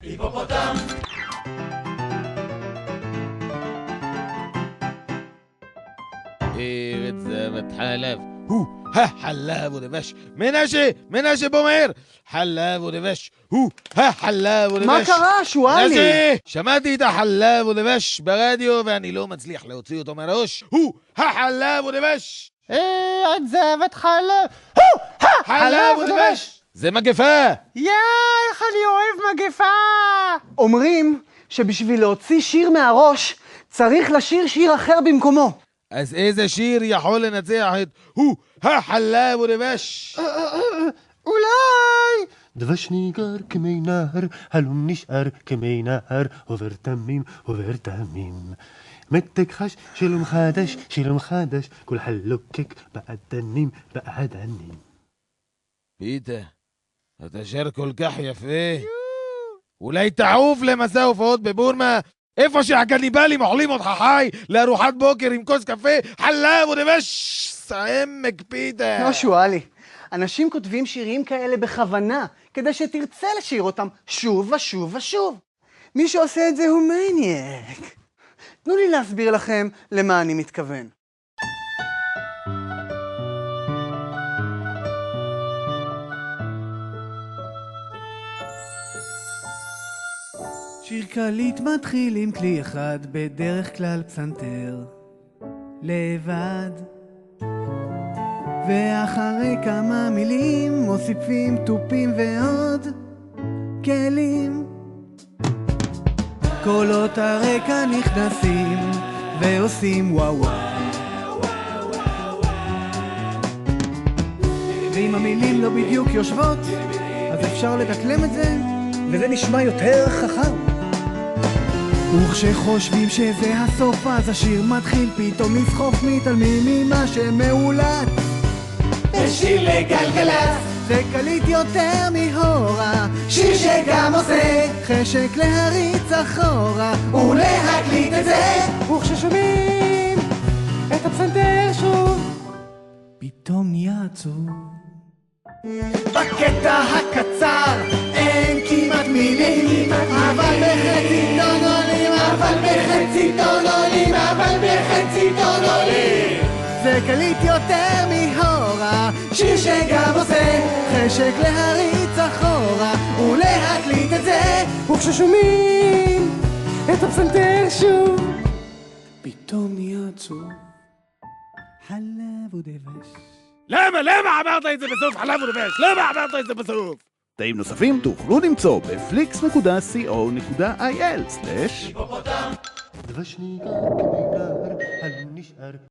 היפופוטם! ארץ זבת חלב, הוא החלב ודבש. מנשה בוא מהר. חלב ודבש, הוא החלב ודבש. מה קרה, שואלי? מנשה, שמעתי את החלב ודבש ברדיו ואני לא מצליח להוציא אותו מהראש. הוא החלב ודבש. ארץ זבת חלב, הוא חלב ודבש. זה מגפה. איך אני אוהב מגפה! אומרים שבשביל להוציא שיר מהראש צריך לשיר שיר אחר במקומו. אז איזה שיר יכול לנצח את הוא החלב ודבש? אולי! דבש ניגר כמי נהר, הלום נשאר כמי נהר, עובר תמים, עובר תמים. מתק חש, שילום חדש, כל חלוקק בעדנים, בעדנים. פיתה, אתה שר כל כך יפה. אולי תעוף למסע הופעות בבורמה, איפה שהקניבלים אוכלים אותך חי, לארוחת בוקר עם כוס קפה, חלב ודבש, סעמק פיתה. לא, שואלי. אנשים כותבים שירים כאלה בכוונה, כדי שתרצה לשיר אותם שוב ושוב ושוב. מי שעושה את זה הוא מניאק. תנו לי להסביר לכם למה אני מתכוון. שיר קליט מתחיל עם כלי אחד, בדרך כלל פסנתר, לבד. ואחרי כמה מילים מוסיפים טופים ועוד כלים. קולות הרקע נכנסים ועושים וואו וואו. ואם המילים לא בדיוק יושבות, אז אפשר לדקלם את זה, וזה נשמע יותר חכם. וכשחושבים שזה הסוף, אז השיר מתחיל פתאום לסחוף, מתעלמים ממה שמאולץ. בשיר לגלגלצ, זה קליט יותר מהורה, שיר שגם עושה חשק להריץ אחורה ולהקליט את זה. וכששומעים את הפסנתר שוב, פתאום נהיה עצוב. בקטע הקצר אין כמעט מילים, אבל בחצי טון עולים, זה קליט יותר מהורה, שיר שגם עושה חשק להריץ אחורה ולהקליט את זה. וכששומעים את הפסנתר שוב, פתאום נהיה עצוב. חלב ודבש. למה אמרת את זה בסוף חלב ודבש? למה אמרת את זה בסוף? תאים נוספים תוכלו למצוא בפליקס.co.il/. היפופוטם! דבש ניגר כמי נהר, הלום נשאר